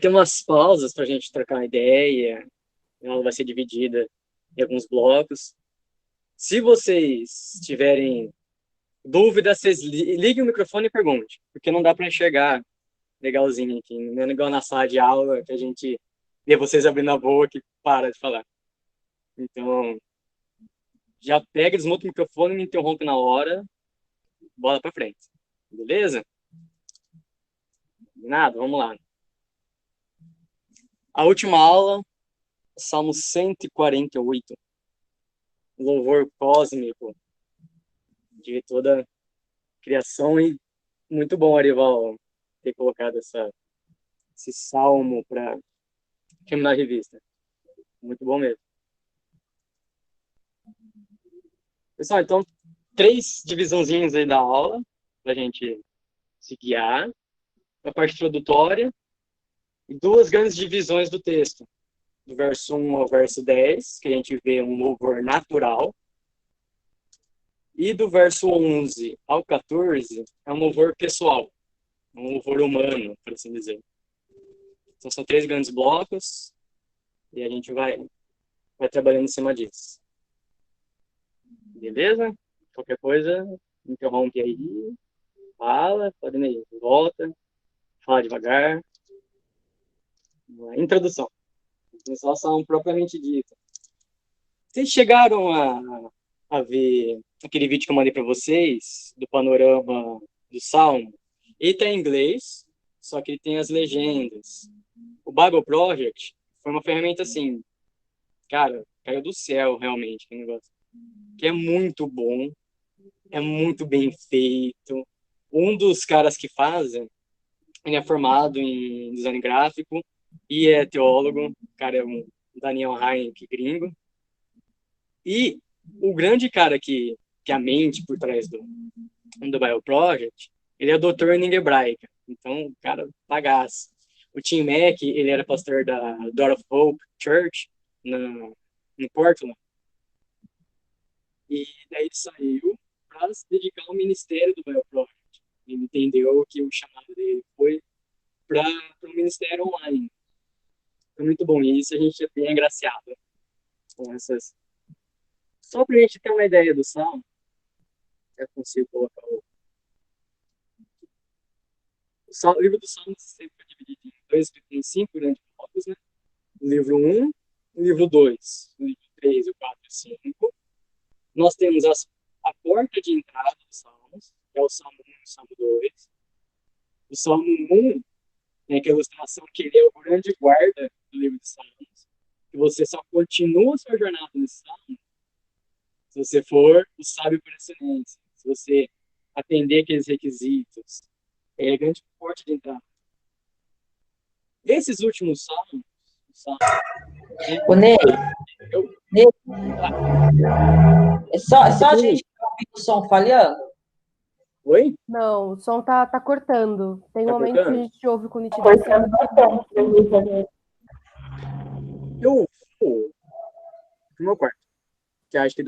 ter umas pausas para a gente trocar uma ideia. Ela vai ser dividida em alguns blocos. Se vocês tiverem dúvidas, vocês liguem o microfone e perguntem, porque não dá para enxergar legalzinho aqui. Não é igual na sala de aula que a gente vê vocês abrindo a boca e para de falar. Então, já pega, desmonta o microfone, me interrompe na hora, bola para frente. Beleza? Nada, vamos lá. A última aula, Salmo 148, louvor cósmico de toda a criação, e muito bom, Arival, ter colocado esse salmo para terminar a revista. Muito bom mesmo. Pessoal, então, 3 divisãozinhas aí da aula, para a gente se guiar. A parte introdutória e 2 grandes divisões do texto. Do verso 1 ao verso 10, que a gente vê um louvor natural. E do verso 11 ao 14, é um louvor pessoal. Um louvor humano, por assim dizer. Então, são 3 grandes blocos e a gente vai trabalhando em cima disso. Beleza? Qualquer coisa, interrompe aí, fala, pode ir, volta, fala devagar. Introdução. Introdução propriamente dita. Vocês chegaram a ver aquele vídeo que eu mandei para vocês, do panorama do Salmo? Ele está em inglês, só que ele tem as legendas. O Bible Project foi uma ferramenta assim, cara, caiu do céu realmente, que negócio. Que é muito bom, é muito bem feito. Um dos caras que fazem, ele é formado em design gráfico e é teólogo, cara, é um Daniel Heinck gringo. E o grande cara que é a mente por trás do Bible Project, ele é doutor em língua hebraica. Então, o cara bagaço. O Tim Mack, ele era pastor da Door of Hope Church, em Portland. E daí ele saiu para se dedicar ao ministério do Bible Project. Ele entendeu que o chamado dele foi para o ministério online. Foi muito bom isso, a gente é bem agraciado com essas. Só para a gente ter uma ideia do Salmo, eu consigo colocar o livro do Salmo sempre foi dividido em 5 grandes blocos, né? O livro 1, o livro 2, o livro 3, o 4 e o 5. Nós temos a porta de entrada dos Salmos, que é o Salmo 1 e o Salmo 2. O Salmo 1 tem aquela ilustração que ele é o grande guarda do livro dos Salmos, que você só continua a sua jornada nesse Salmo se você for o sábio por excelência, se você atender aqueles requisitos. É a grande porta de entrada. Esses últimos salmos, O Ney, é só a gente ouvir o som falhando? Oi? Não, o som tá cortando. Tem Tá momentos cortando? que a gente ouve com nitidez. Eu vou pro meu quarto, que acho que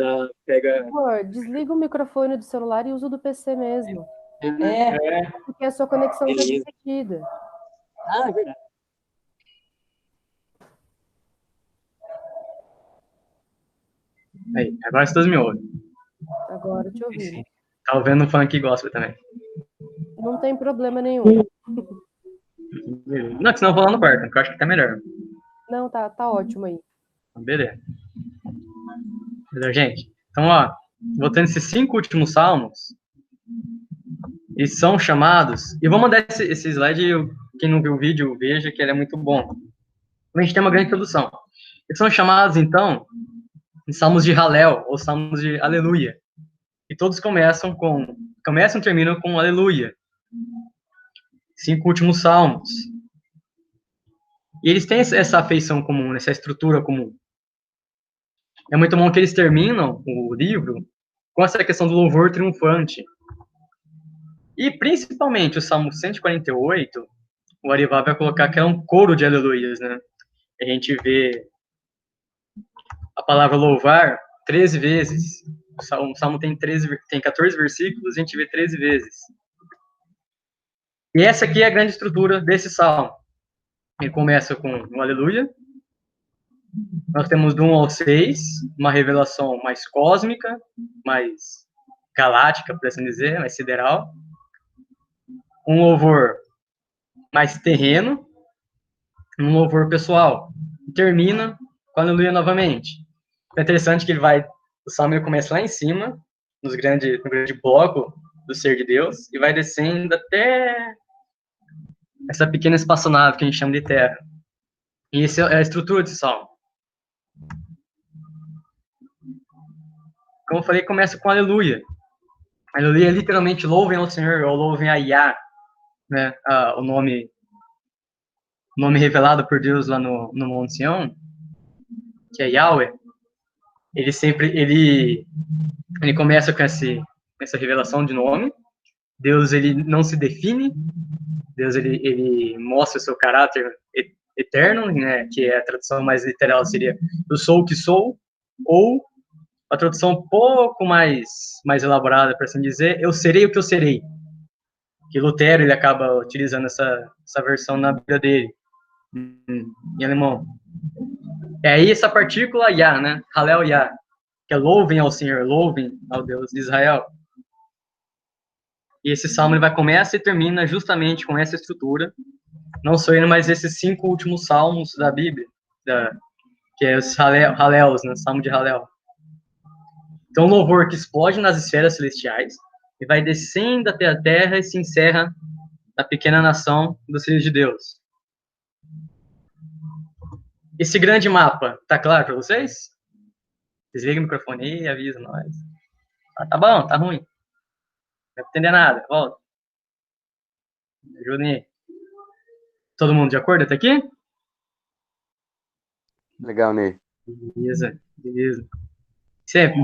pega... Por favor, desliga o microfone do celular e usa o do PC mesmo. É. Porque a sua conexão está Beleza. dividida. Ah, é verdade. Aí, agora vocês me ouvem. Agora eu te ouvi. Tá ouvindo funk gospel também. Não tem problema nenhum. Não, que senão eu vou lá no quarto, porque eu acho que tá melhor. Não, tá ótimo aí. Beleza. Beleza, gente? Então, ó, voltando esses 5 últimos salmos, eles são chamados... E vou mandar esse slide, quem não viu o vídeo, veja que ele é muito bom. A gente tem uma grande introdução. Eles são chamados, então, de salmos de Halel, ou salmos de Aleluia. E todos começam e terminam com Aleluia. 5 últimos salmos. E eles têm essa afeição comum, essa estrutura comum. É muito bom que eles terminam o livro com essa questão do louvor triunfante. E, principalmente, o Salmo 148, o Arival vai colocar que é um coro de aleluias, né? A gente vê a palavra louvar 13 vezes. O Salmo tem 14 versículos, a gente vê 13 vezes. E essa aqui é a grande estrutura desse Salmo. Ele começa com um aleluia. Nós temos do 1 ao 6, uma revelação mais cósmica, mais galáctica, por assim dizer, mais sideral. Um louvor mais terreno, um louvor pessoal. E termina com aleluia novamente. É interessante que o salmo ele começa lá em cima, no grande bloco do ser de Deus, e vai descendo até essa pequena espaçonave que a gente chama de terra. E essa é a estrutura desse salmo. Como eu falei, começa com aleluia. Aleluia é literalmente louvem ao Senhor, ou louvem a Yah, né? O nome revelado por Deus lá no Monte Sião, que é Yahweh. Ele começa com essa revelação de nome. Deus, ele não se define. Deus, ele mostra o seu caráter eterno, né? Que a tradução mais literal seria eu sou o que sou, ou a tradução um pouco mais elaborada, para assim dizer, eu serei o que eu serei. Que Lutero, ele acaba utilizando essa versão na Bíblia dele, em alemão. É aí essa partícula Yah, né? Halel Yah, que é louvem ao Senhor, louvem ao Deus de Israel. E esse salmo ele vai começa e termina justamente com essa estrutura, não só ele, mas esses 5 últimos salmos da Bíblia, que é os Halels, né? Salmo de Halel. Então, um louvor que explode nas esferas celestiais e vai descendo até a terra e se encerra na pequena nação dos filhos de Deus. Esse grande mapa, tá claro para vocês? Desliga o microfone aí e avisa nós. Tá bom, tá ruim. Não vai entender nada, volta. Ajudem aí. Todo mundo de acordo até aqui? Legal, Ney. Beleza. Sempre.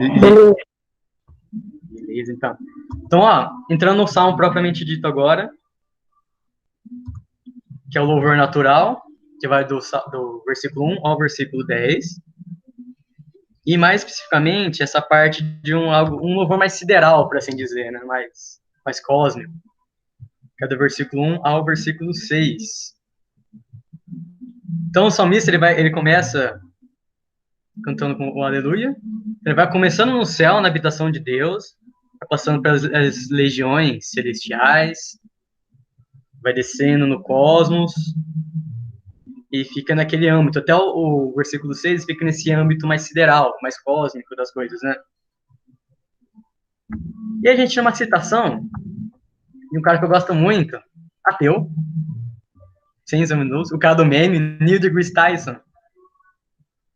Beleza, então. Então, entrando no salmo propriamente dito agora, que é o louvor natural, que vai do versículo 1 ao versículo 10. E mais especificamente, essa parte de um louvor mais sideral, por assim dizer, né? mais cósmico. Que é do versículo 1 ao versículo 6. Então, o salmista, ele começa cantando com o aleluia. Ele vai começando no céu, na habitação de Deus, vai passando pelas legiões celestiais, vai descendo no cosmos, e fica naquele âmbito. Até o versículo 6 fica nesse âmbito mais sideral, mais cósmico das coisas, né? E a gente tem uma citação de um cara que eu gosto muito, ateu, sem examinos, o cara do meme, Neil deGrasse Tyson.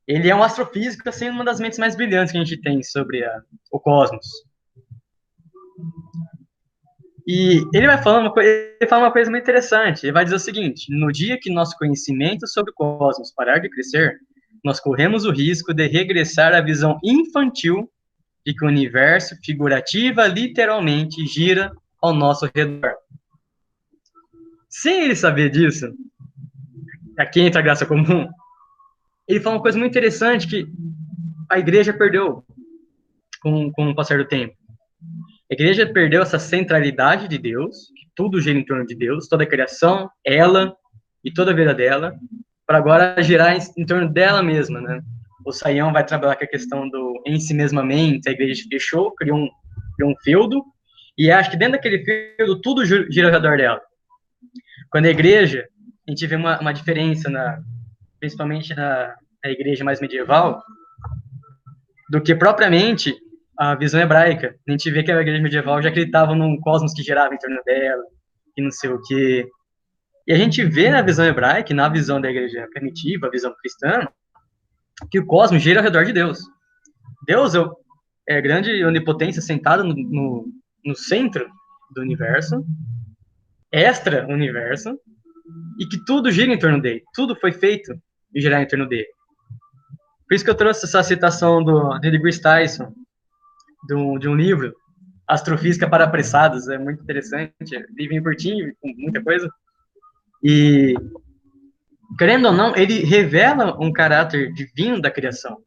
Ele é um astrofísico, assim, uma das mentes mais brilhantes que a gente tem sobre o cosmos. E ele fala uma coisa muito interessante. Ele vai dizer o seguinte: no dia que nosso conhecimento sobre o cosmos parar de crescer, nós corremos o risco de regressar à visão infantil de que o universo, figurativa, literalmente, gira ao nosso redor. Sem ele saber disso, aqui entra a graça comum, ele fala uma coisa muito interessante que a igreja perdeu com o passar do tempo. A igreja perdeu essa centralidade de Deus, que tudo gira em torno de Deus, toda a criação, ela e toda a vida dela, para agora girar em torno dela mesma, né? O Saião vai trabalhar com a questão do ensimesmamento, a igreja fechou, criou um feudo, e acho que dentro daquele feudo tudo gira ao redor dela. Quando a igreja, a gente vê uma diferença, principalmente na igreja mais medieval, do que propriamente a visão hebraica. A gente vê que a igreja medieval já acreditava num cosmos que girava em torno dela, e não sei o quê. E a gente vê na visão hebraica, na visão da igreja primitiva, a visão cristã, que o cosmos gira ao redor de Deus. Deus é a grande onipotência sentada no centro do universo, extra-universo, e que tudo gira em torno dele. Tudo foi feito de girar em torno dele. Por isso que eu trouxe essa citação do deGrasse Tyson, de um livro, Astrofísica para Apressados. É muito interessante, livrinho curtinho, com muita coisa. E, querendo ou não, ele revela um caráter divino da criação,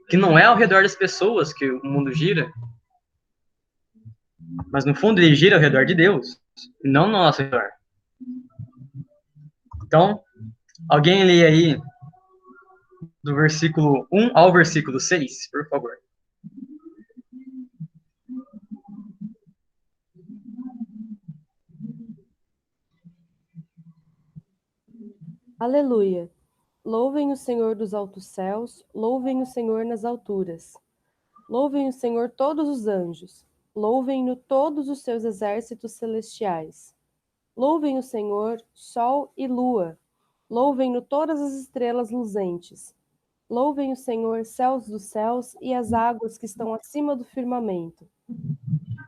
que não é ao redor das pessoas que o mundo gira, mas no fundo ele gira ao redor de Deus, não no nosso redor. Então, Alguém lê aí do versículo 1 ao versículo 6, por favor. Aleluia. Louvem o Senhor dos altos céus, louvem o Senhor nas alturas. Louvem o Senhor todos os anjos, louvem-no todos os seus exércitos celestiais. Louvem o Senhor, sol e lua, louvem-no todas as estrelas luzentes. Louvem o Senhor, céus dos céus e as águas que estão acima do firmamento.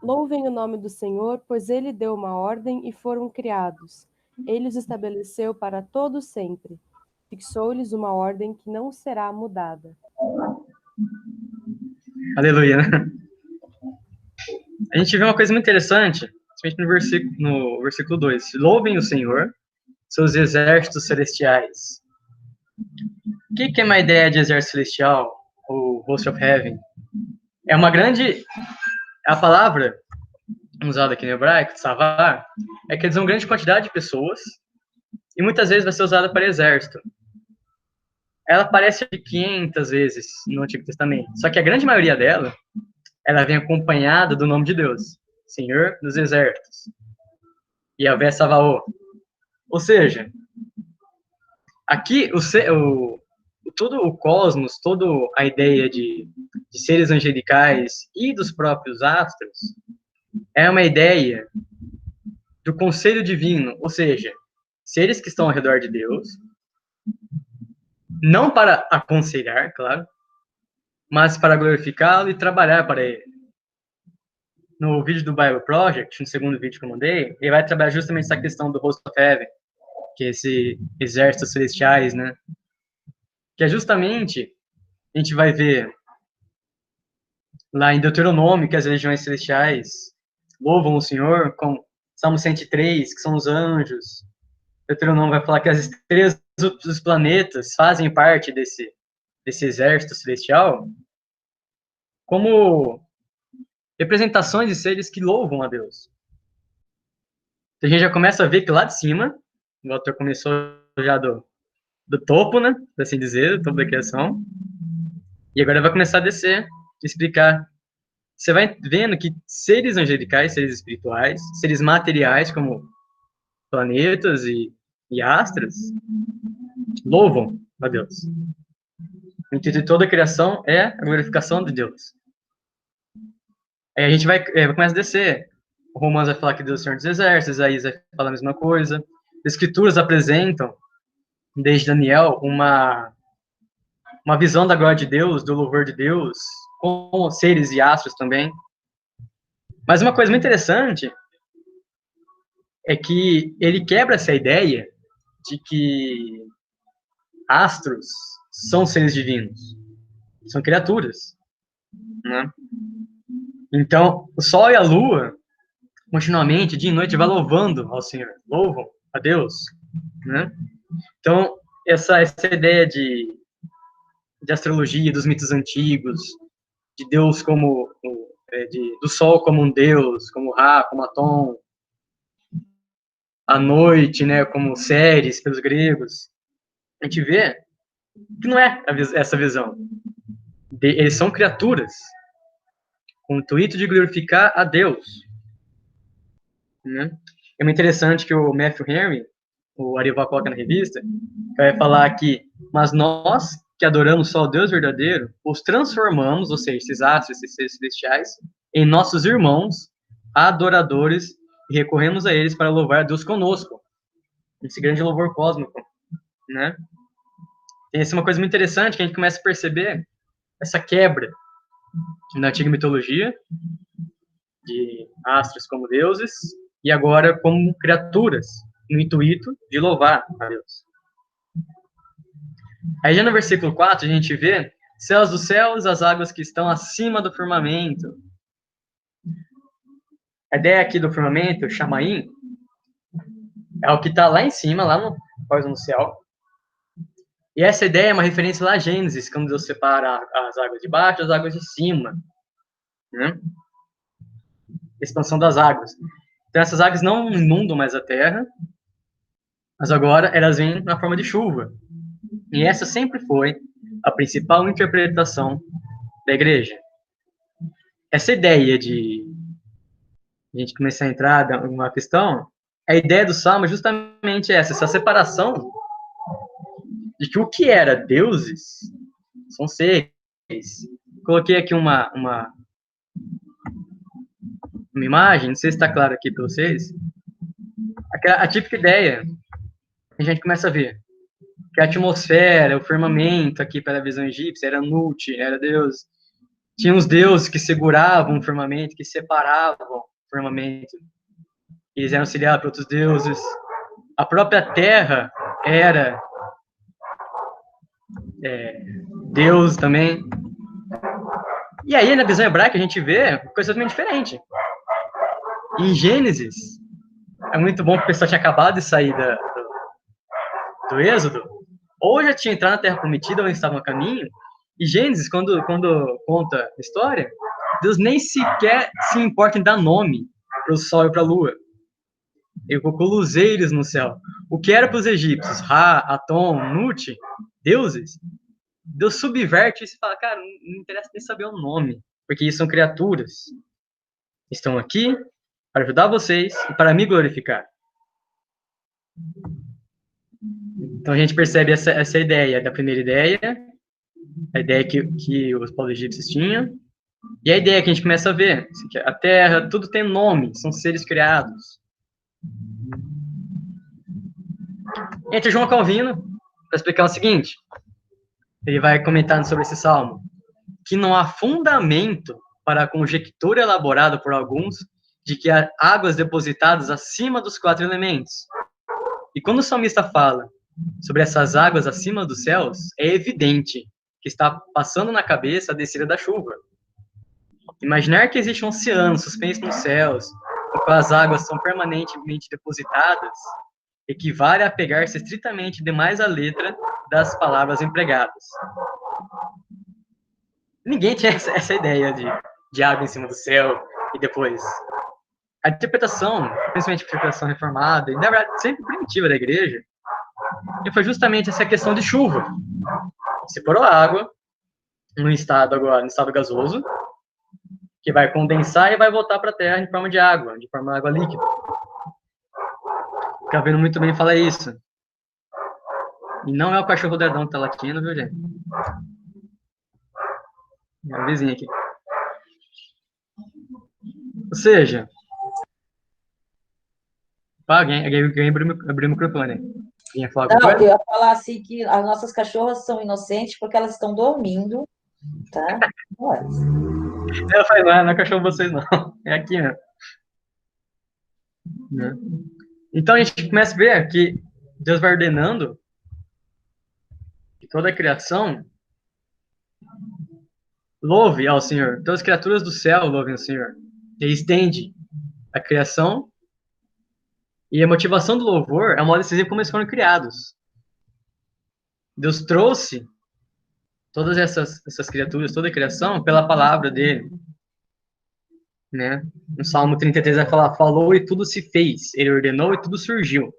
Louvem o nome do Senhor, pois ele deu uma ordem e foram criados. Ele os estabeleceu para todo sempre. Fixou-lhes uma ordem que não será mudada. Aleluia, né? A gente vê uma coisa muito interessante, principalmente no versículo 2. Louvem o Senhor, seus exércitos celestiais. O que é uma ideia de exército celestial, ou host of heaven? É uma grande... A palavra usada aqui no hebraico, tsavar, quer dizer uma grande quantidade de pessoas, e muitas vezes vai ser usada para exército. Ela aparece de 500 vezes no Antigo Testamento, só que a grande maioria dela, ela vem acompanhada do nome de Deus, Senhor dos Exércitos, Yahvé Savaô. Ou seja, aqui todo o cosmos, toda a ideia de seres angelicais e dos próprios astros é uma ideia do conselho divino, ou seja, seres que estão ao redor de Deus, não para aconselhar, claro, mas para glorificá-lo e trabalhar para ele. No vídeo do Bible Project, no segundo vídeo que eu mandei, ele vai trabalhar justamente essa questão do Host of Heaven, que é esse exército celestiais, né? Que é justamente, a gente vai ver lá em Deuteronômio, que as legiões celestiais louvam o Senhor, com Salmo 103, que são os anjos. Deuteronômio vai falar que as estrelas dos planetas fazem parte desse exército celestial, como representações de seres que louvam a Deus. Então, a gente já começa a ver que lá de cima, o autor começou já do topo, né, por assim dizer, do topo da criação, e agora vai começar a descer, explicar. Você vai vendo que seres angelicais, seres espirituais, seres materiais, como planetas e astros, louvam a Deus. O intuito de toda a criação é a glorificação de Deus. Aí a gente vai começar a descer. O Romanos vai falar que Deus é o Senhor dos Exércitos, Isaías vai falar a mesma coisa. As Escrituras apresentam, desde Daniel, uma visão da glória de Deus, do louvor de Deus, com seres e astros também. Mas uma coisa muito interessante é que ele quebra essa ideia de que astros são seres divinos, são criaturas, né? Então, o Sol e a Lua, continuamente, dia e noite, vai louvando ao Senhor, louvam a Deus, né? Então, essa ideia de astrologia, dos mitos antigos, de Deus como, do Sol como um Deus, como Ra, como Atom, a noite, né, como Ceres, pelos gregos, a gente vê que não é essa visão. Eles são criaturas, com o intuito de glorificar a Deus. Né? É muito interessante que o Matthew Henry, o Arival coloca na revista, vai falar que, mas nós que adoramos só o Deus verdadeiro, os transformamos, ou seja, esses astros, esses seres celestiais, em nossos irmãos, adoradores, e recorremos a eles para louvar a Deus conosco. Esse grande louvor cósmico, né? Tem essa uma coisa muito interessante que a gente começa a perceber essa quebra na antiga mitologia de astros como deuses e agora como criaturas, no intuito de louvar a Deus. Aí já no versículo 4 a gente vê céus dos céus, as águas que estão acima do firmamento. A ideia aqui do firmamento, Chamaim, é o que está lá em cima, lá no céu. E essa ideia é uma referência lá a Gênesis, quando Deus separa as águas de baixo e as águas de cima, né? Expansão das águas. Então essas águas não inundam mais a terra, Mas agora elas vêm na forma de chuva. E essa sempre foi a principal interpretação da igreja. Essa ideia de a gente começar a entrar numa questão, a ideia do Salmo é justamente essa separação de que o que era deuses são seres. Coloquei aqui uma imagem, não sei se está claro aqui para vocês. A típica ideia que a gente começa a ver que a atmosfera, o firmamento aqui pela visão egípcia era Nut, era Deus. Tinha os deuses que seguravam o firmamento, que separavam o firmamento. Eles eram auxiliados por outros deuses. A própria terra era Deus também. E aí, na visão hebraica, a gente vê coisa totalmente diferente. Em Gênesis, é muito bom que o pessoal tinha acabado de sair do Êxodo, ou já tinha entrado na Terra Prometida, ou estava no caminho. E Gênesis, quando conta a história, Deus nem sequer se importa em dar nome para o Sol e para a Lua. Ele colocou luzeiros no céu. O que era para os egípcios, Ra, Atom, Nut, deuses, Deus subverte isso e fala, cara, não interessa nem saber o nome, porque isso são criaturas. Estão aqui para ajudar vocês e para me glorificar. Então a gente percebe essa ideia da primeira ideia, a ideia que os povos egípcios tinham, e a ideia que a gente começa a ver, que a Terra, tudo tem nome, são seres criados. Entra João Calvino para explicar o seguinte, ele vai comentando sobre esse salmo, que não há fundamento para a conjectura elaborada por alguns de que há águas depositadas acima dos 4 elementos. E quando o salmista fala sobre essas águas acima dos céus, é evidente que está passando na cabeça a descida da chuva. Imaginar que existe um oceano suspenso nos céus, no qual as águas são permanentemente depositadas, equivale a pegar-se estritamente demais à letra das palavras empregadas. Ninguém tinha essa ideia de água em cima do céu e depois. A interpretação, principalmente a interpretação reformada, e na verdade sempre primitiva da igreja, foi justamente essa questão de chuva. Separou a água no estado gasoso, que vai condensar e vai voltar para a Terra em forma de água líquida. Fica vendo muito bem falar isso. E não é o cachorro dedão que tá latindo, viu, gente? É a vizinha aqui. Ou seja, alguém abriu o microfone. Quem ia falar alguma coisa? Eu ia falar assim que as nossas cachorras são inocentes porque elas estão dormindo, tá? Eu falei, não é cachorro vocês, não. É aqui, né? Então a gente começa a ver que Deus vai ordenando que toda a criação louve ao Senhor. Todas as criaturas do céu louvem ao Senhor. Ele estende a criação e a motivação do louvor é uma decisiva como eles foram criados. Deus trouxe todas essas criaturas, toda a criação, pela palavra dele. Né? No Salmo 33 vai falar, falou e tudo se fez. Ele ordenou e tudo surgiu.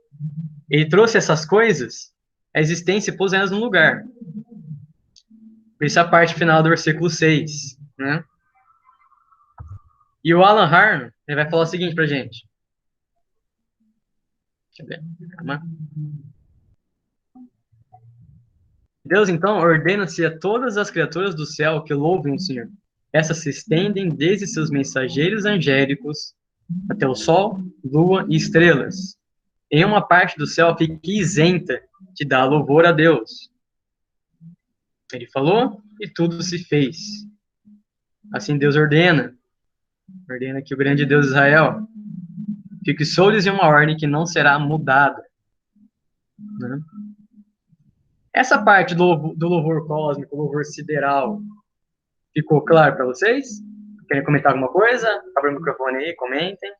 Ele trouxe essas coisas à existência e pôs elas no lugar. Por isso a parte final do versículo 6. Né? E o Alan Harn, ele vai falar o seguinte pra gente. Deixa eu ver. Calma. Deus, então, ordena-se a todas as criaturas do céu que louvem o Senhor. Essas se estendem desde seus mensageiros angélicos até o sol, lua e estrelas. Em uma parte do céu fique isenta de dar louvor a Deus. Ele falou e tudo se fez. Assim Deus ordena que o grande Deus de Israel fixou-lhes em uma ordem que não será mudada. Né? Essa parte do louvor cósmico, louvor sideral, ficou claro para vocês? Querem comentar alguma coisa? Abre o microfone aí, comentem.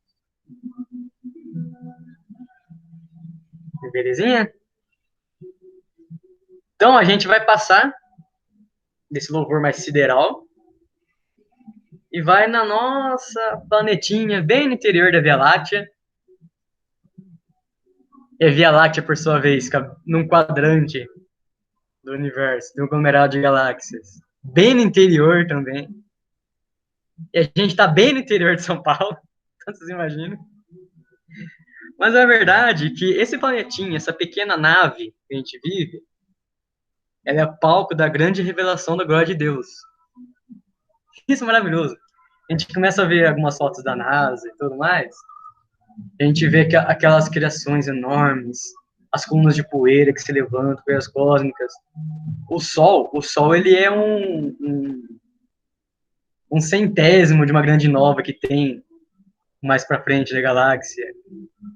Belezinha? Então, a gente vai passar desse louvor mais sideral e vai na nossa planetinha, bem no interior da Via Láctea. E a Via Láctea, por sua vez, fica num quadrante do universo, de um aglomerado de galáxias. Bem no interior também. E a gente está bem no interior de São Paulo, então vocês imaginam. Mas a verdade é que esse planetinha, essa pequena nave que a gente vive, ela é palco da grande revelação da glória de Deus. Isso é maravilhoso. A gente começa a ver algumas fotos da NASA e tudo mais, a gente vê que aquelas criações enormes, as colunas de poeira que se levantam, poeiras cósmicas. O Sol ele é um centésimo de uma grande nova que tem mais para frente da galáxia.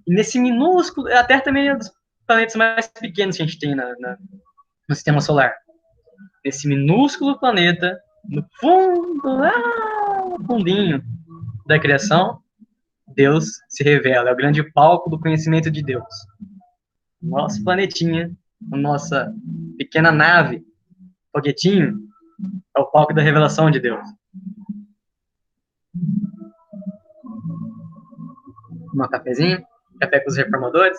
E nesse minúsculo, a Terra também é um dos planetas mais pequenos que a gente tem no sistema solar. Nesse minúsculo planeta, no fundo, lá no fundinho da criação, Deus se revela, é o grande palco do conhecimento de Deus. Nosso planetinha, a nossa pequena nave, foguetinho, é o palco da revelação de Deus. Um cafezinho, café com os reformadores,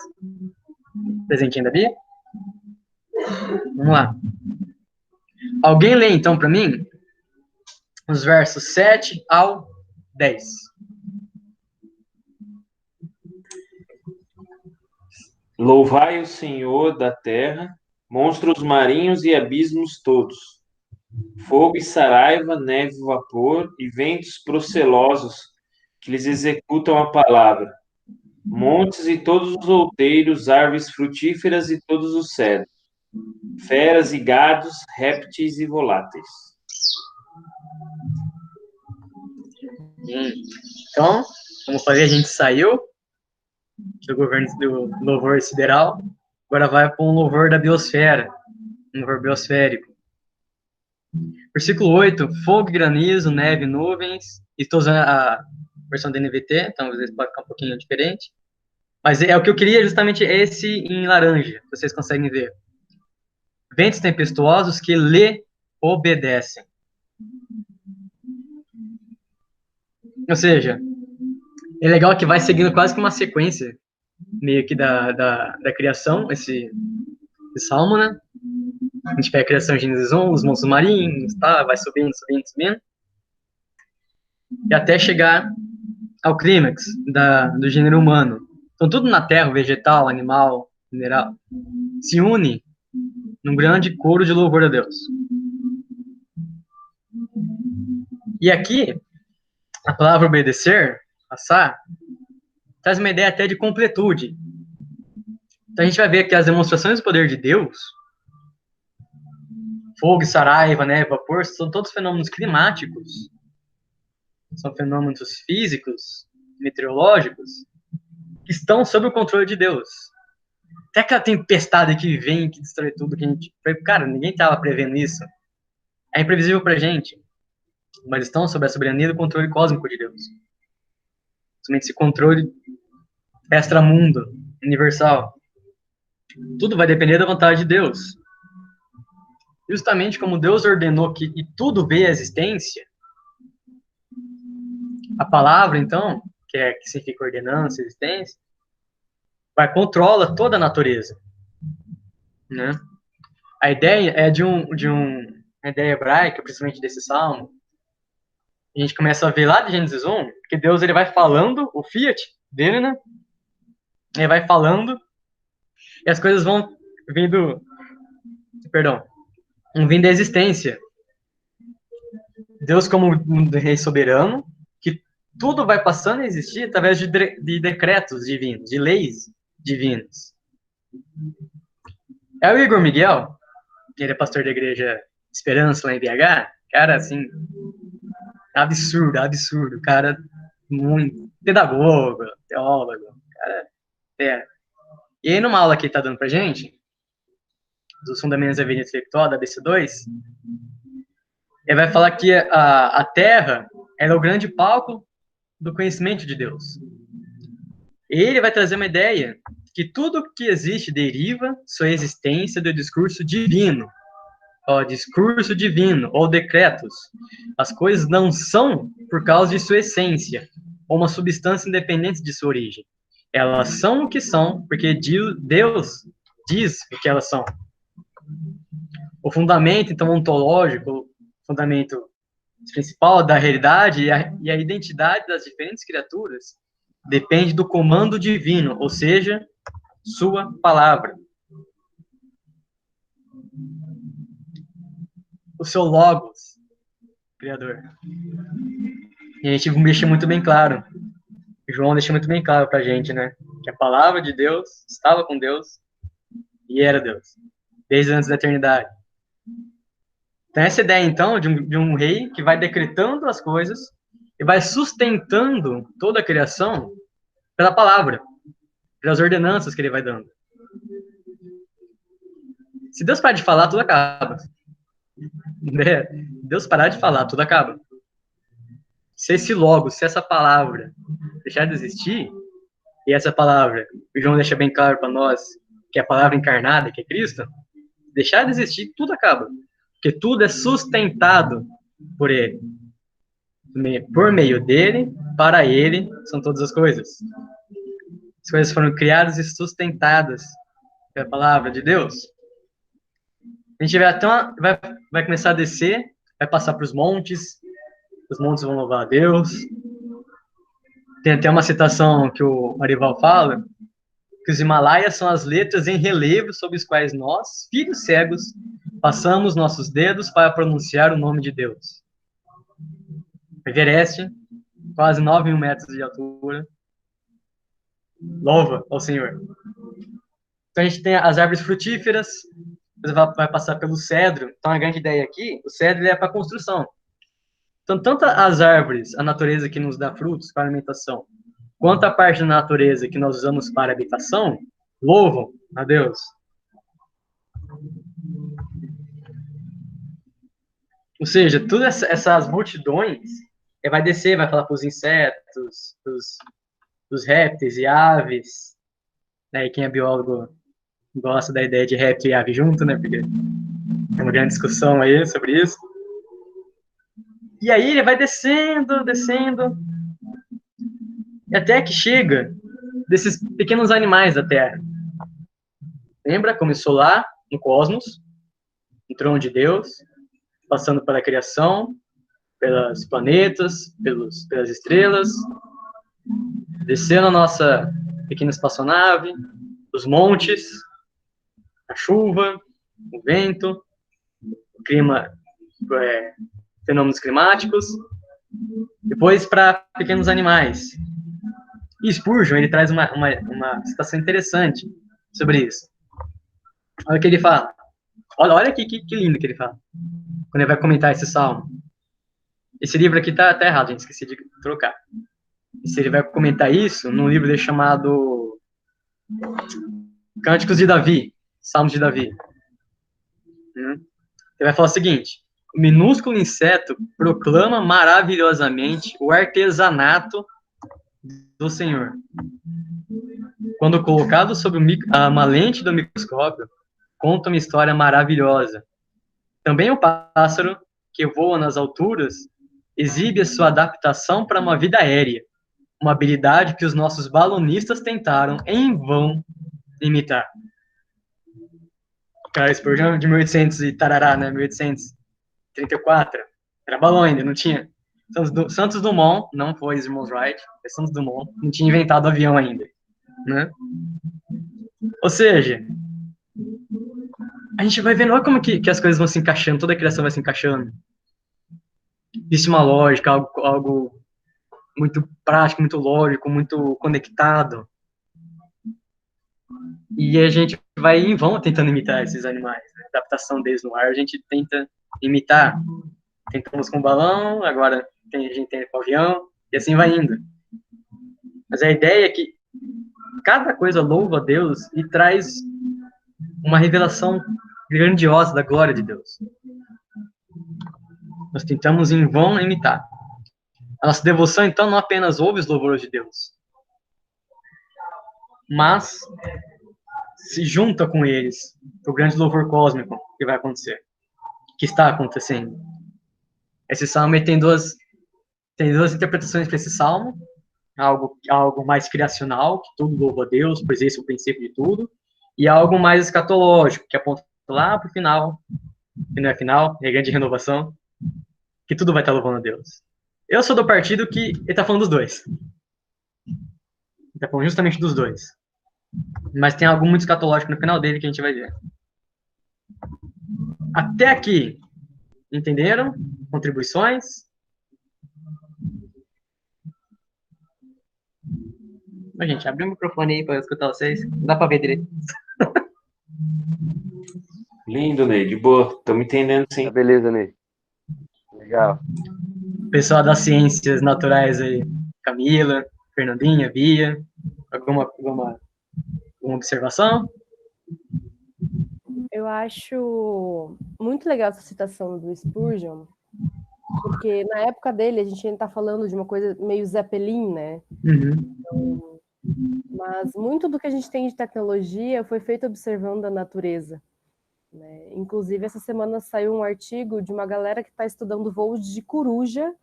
presentinho da Bia. Vamos lá. Alguém lê então para mim os versos 7 ao 10. Louvai o Senhor da terra, monstros marinhos e abismos todos, fogo e saraiva, neve e vapor, e ventos procelosos que lhes executam a palavra, montes e todos os outeiros, árvores frutíferas e todos os cedros, feras e gados, répteis e voláteis. Então, como eu falei, a gente saiu do governo do louvor sideral, agora vai para um louvor da biosfera, um louvor biosférico. Versículo 8, fogo e granizo, neve e nuvens. Estou usando a versão da NVT, então às vezes pode ficar um pouquinho diferente. Mas o que eu queria justamente é esse em laranja, que vocês conseguem ver. Ventos tempestuosos que lhe obedecem. Ou seja, é legal que vai seguindo quase que uma sequência meio que da criação, esse salmo, né? A gente pega a criação de Gênesis 1, os monstros marinhos, tá? Vai subindo. E até chegar ao clímax do gênero humano. Então, tudo na Terra, vegetal, animal, mineral, se une num grande coro de louvor a Deus. E aqui, a palavra obedecer, passar, traz uma ideia até de completude. Então, a gente vai ver que as demonstrações do poder de Deus, fogo, saraiva, neve, vapor, são todos fenômenos climáticos, são fenômenos físicos, meteorológicos, que estão sob o controle de Deus. Até aquela tempestade que vem, que destrói tudo, que a gente... Cara, ninguém estava prevendo isso. É imprevisível pra gente. Mas estão sob a soberania do controle cósmico de Deus. Somente esse controle extramundo, universal. Tudo vai depender da vontade de Deus. Justamente como Deus ordenou que tudo veio à existência, a palavra, então, que significa ordenança, existência, controla toda a natureza, né? A ideia é de uma ideia hebraica, principalmente desse salmo. A gente começa a ver lá de Gênesis 1, que Deus ele vai falando, o fiat dele, né? Ele vai falando, e as coisas vão vindo à existência. Deus como um rei soberano, que tudo vai passando a existir através de decretos divinos, de leis divinas. É o Igor Miguel, ele é pastor da igreja Esperança lá em BH, cara, assim, absurdo, cara, muito pedagogo, teólogo, cara, E aí, numa aula que ele tá dando pra gente, dos Fundamentos da Vida Intelectual, da BC2, ele vai falar que a Terra ela é o grande palco do conhecimento de Deus. Ele vai trazer uma ideia que tudo que existe deriva sua existência do discurso divino. Discurso divino, ou decretos. As coisas não são por causa de sua essência, ou uma substância independente de sua origem. Elas são o que são, porque Deus diz o que elas são. O fundamento, então, ontológico, o fundamento principal da realidade e a identidade das diferentes criaturas depende do comando divino, ou seja, sua palavra. O seu logos, Criador. E a gente deixa muito bem claro. João deixa muito bem claro pra gente, né? Que a palavra de Deus estava com Deus e era Deus, desde antes da eternidade. Então, essa ideia, então, de um rei que vai decretando as coisas e vai sustentando toda a criação pela palavra, pelas ordenanças que ele vai dando. Se Deus parar de falar, tudo acaba. Né? Deus parar de falar, tudo acaba. Se esse logo, se essa palavra deixar de existir, e essa palavra, o João deixa bem claro para nós, que é a palavra encarnada, que é Cristo, deixar de existir, tudo acaba. Porque tudo é sustentado por ele. Por meio dele, para ele, são todas as coisas. As coisas foram criadas e sustentadas pela palavra de Deus. A gente vai começar a descer, vai passar para os montes vão louvar a Deus. Tem até uma citação que o Arival fala, que os Himalaias são as letras em relevo sobre os quais nós, filhos cegos, passamos nossos dedos para pronunciar o nome de Deus. Everest, quase 9.000 metros de altura. Louva ao Senhor. Então a gente tem as árvores frutíferas, vai passar pelo cedro. Então a grande ideia aqui, o cedro é para construção. Então, tanto as árvores, a natureza que nos dá frutos para alimentação, quanto a parte da natureza que nós usamos para habitação, louvam a Deus. Ou seja, todas essas multidões, vai descer, vai falar para os insetos, dos répteis e aves, né? E quem é biólogo gosta da ideia de réptil e ave junto, né? Porque tem uma grande discussão aí sobre isso. E aí ele vai descendo, até que chega desses pequenos animais da Terra. Lembra? Começou lá, no cosmos, no trono de Deus, passando pela criação, pelos planetas, pelas estrelas, descendo a nossa pequena espaçonave, os montes, a chuva, o vento, o clima, fenômenos climáticos, depois para pequenos animais. E Spurgeon, ele traz uma citação interessante sobre isso. Olha o que ele fala. Olha aqui que lindo que ele fala, quando ele vai comentar esse salmo. Esse livro aqui tá errado, gente, esqueci de trocar. Se ele vai comentar isso num livro dele chamado Cânticos de Davi, Salmos de Davi. Ele vai falar o seguinte: o minúsculo inseto proclama maravilhosamente o artesanato do Senhor. Quando colocado sob uma lente do microscópio, conta uma história maravilhosa. Também o pássaro, que voa nas alturas, exibe a sua adaptação para uma vida aérea, uma habilidade que os nossos balonistas tentaram, em vão, imitar. Cara, Spurgeon de 1800 e tarará, né? 1834. Era balão ainda, não tinha. Santos Dumont, não foi os irmãos Wright, é Santos Dumont, não tinha inventado avião ainda, né? Ou seja, a gente vai vendo, olha como que as coisas vão se encaixando, toda a criação vai se encaixando. Existe uma lógica, algo muito prático, muito lógico, muito conectado. E a gente vai em vão tentando imitar esses animais, né? A adaptação deles no ar, a gente tenta imitar. Tentamos com o balão, agora a gente tem com o avião, e assim vai indo. Mas a ideia é que cada coisa louva a Deus e traz uma revelação grandiosa da glória de Deus. Nós tentamos em vão imitar. A nossa devoção, então, não apenas ouve os louvores de Deus, mas se junta com eles para o grande louvor cósmico que vai acontecer, que está acontecendo. Esse salmo tem duas interpretações para esse salmo. algo mais criacional, que tudo louva a Deus, pois esse é o princípio de tudo, e algo mais escatológico, que aponta lá para o final, que não é final, é grande renovação, que tudo vai estar louvando a Deus. Eu sou do partido que ele está falando dos dois. Ele está falando justamente dos dois. Mas tem algo muito escatológico no final dele que a gente vai ver. Até aqui, entenderam? Contribuições? Mas, gente, abre o microfone aí para escutar vocês. Não dá para ver direito. Lindo, Ney, de boa. Estamos entendendo, sim. Tá beleza, Ney. Legal. Pessoal das ciências naturais aí, Camila, Fernandinha, Bia, alguma observação? Eu acho muito legal essa citação do Spurgeon, porque na época dele a gente ainda está falando de uma coisa meio Zeppelin, né? Então, mas muito do que a gente tem de tecnologia foi feito observando a natureza, né? Inclusive, essa semana saiu um artigo de uma galera que está estudando voos de coruja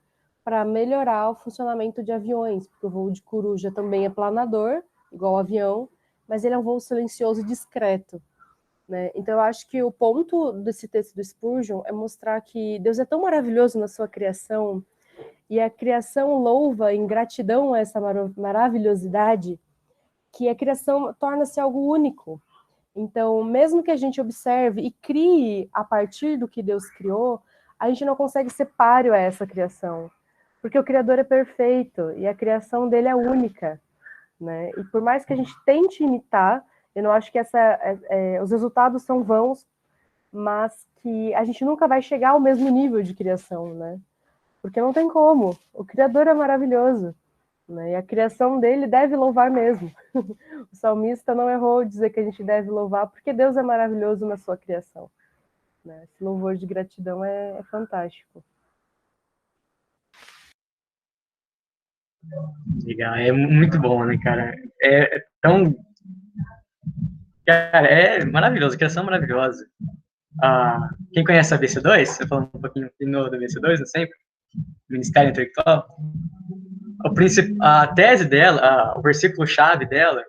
para melhorar o funcionamento de aviões, porque o voo de coruja também é planador, igual o avião, mas ele é um voo silencioso e discreto, né? Então, eu acho que o ponto desse texto do Spurgeon é mostrar que Deus é tão maravilhoso na sua criação, e a criação louva em gratidão a essa maravilhosidade, que a criação torna-se algo único. Então, mesmo que a gente observe e crie a partir do que Deus criou, a gente não consegue ser páreo a essa criação, porque o Criador é perfeito e a criação dele é única, né? E por mais que a gente tente imitar, eu não acho que os resultados são vãos, mas que a gente nunca vai chegar ao mesmo nível de criação, né? Porque não tem como. O Criador é maravilhoso, né? E a criação dele deve louvar mesmo. O salmista não errou ao dizer que a gente deve louvar, porque Deus é maravilhoso na sua criação, né? Esse louvor de gratidão é fantástico. Legal, é muito bom, né, cara? É tão... Cara, é maravilhoso, a criação é maravilhosa. Quem conhece a BC2, eu falo um pouquinho de novo da BC2, não sempre, Ministério Intelectual, a tese dela, o versículo-chave dela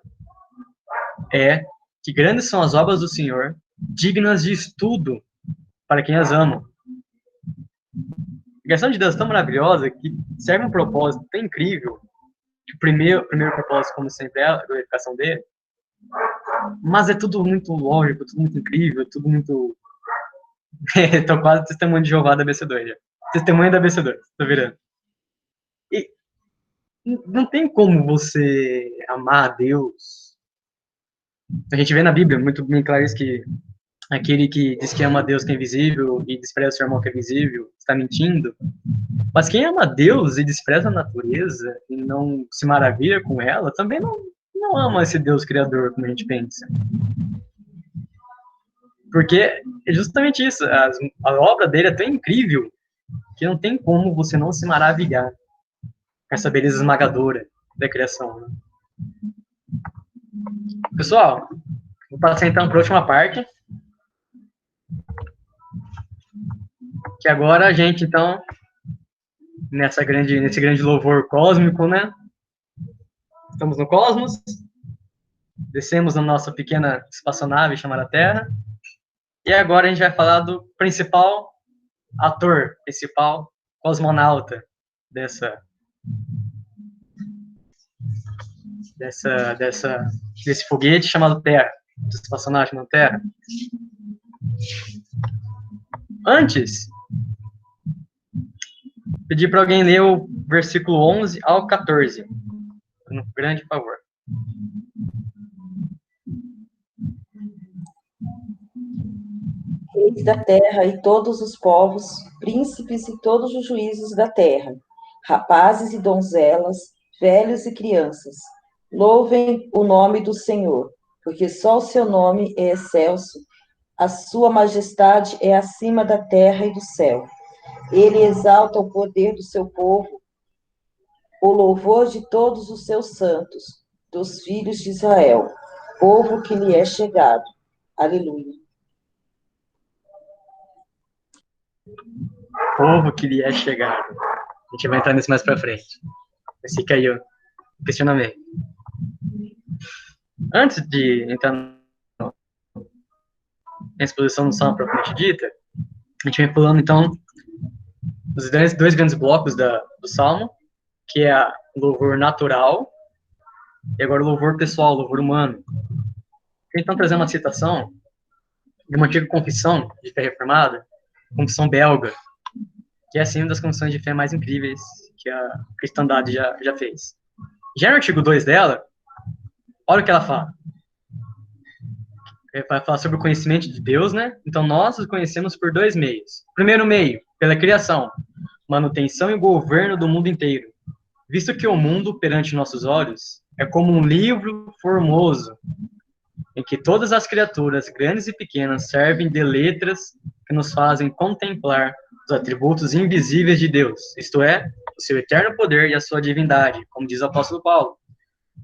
é que grandes são as obras do Senhor, dignas de estudo para quem as ama. A criação de Deus é tão maravilhosa que serve um propósito tão incrível, que o primeiro propósito, como sempre, é a glorificação dele, mas é tudo muito lógico, tudo muito incrível, tudo muito... Tô quase testemunho de Jeová da BC2 já. Testemunho da BC2, tô virando. E não tem como você amar a Deus. A gente vê na Bíblia muito bem claro isso, que aquele que diz que ama a Deus que é invisível e despreza o seu irmão que é visível está mentindo. Mas quem ama a Deus e despreza a natureza e não se maravilha com ela, também não ama esse Deus criador, como a gente pensa. Porque é justamente isso, a obra dele é tão incrível que não tem como você não se maravilhar com essa beleza esmagadora da criação, né? Pessoal, vou passar então para a última parte, que agora a gente, então, nesse grande louvor cósmico, né? Estamos no cosmos, descemos na nossa pequena espaçonave chamada Terra, e agora a gente vai falar do principal ator, principal cosmonauta desse foguete chamado Terra, dessa espaçonave chamada Terra. Antes, pedi para alguém ler o versículo 11 ao 14. Um grande favor. Reis da terra e todos os povos, príncipes e todos os juízes da terra, rapazes e donzelas, velhos e crianças, louvem o nome do Senhor, porque só o seu nome é excelso, a sua majestade é acima da terra e do céu. Ele exalta o poder do seu povo, o louvor de todos os seus santos, dos filhos de Israel, povo que lhe é chegado. Aleluia. Povo que lhe é chegado. A gente vai entrar nisso mais pra frente. Mas fica aí, ó. questionamento. Antes de entrar na exposição do Salmo propriamente dita, a gente vem falando, então, dos dois grandes blocos do Salmo, que é o louvor natural e agora o louvor pessoal, o louvor humano. Então, trazendo uma citação de uma antiga confissão de fé reformada, confissão belga, que é, assim, uma das confissões de fé mais incríveis que a cristandade já fez. Já no artigo 2 dela, olha o que ela fala. Vai falar sobre o conhecimento de Deus, né? Então, nós o conhecemos por dois meios. Primeiro meio, pela criação, manutenção e governo do mundo inteiro. Visto que o mundo, perante nossos olhos, é como um livro formoso, em que todas as criaturas, grandes e pequenas, servem de letras que nos fazem contemplar os atributos invisíveis de Deus, isto é, o seu eterno poder e a sua divindade, como diz o apóstolo Paulo.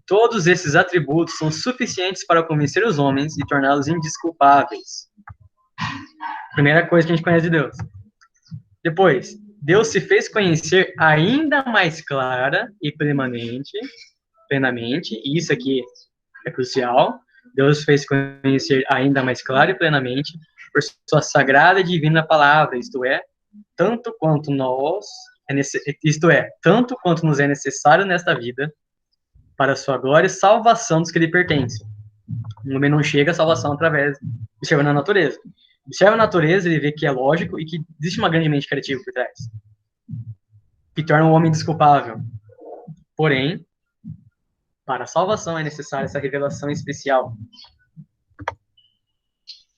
Todos esses atributos são suficientes para convencer os homens e torná-los indesculpáveis. Primeira coisa que a gente conhece de Deus. Depois, Deus se fez conhecer ainda mais clara e plenamente, e isso aqui é crucial, Deus se fez conhecer ainda mais clara e plenamente por sua sagrada e divina palavra, tanto quanto nos é necessário nesta vida, para a sua glória e salvação dos que lhe pertencem. O homem não chega à salvação através de observar na natureza. Observa a natureza, ele vê que é lógico e que existe uma grande mente criativa por trás, que torna o homem desculpável. Porém, para a salvação é necessária essa revelação especial.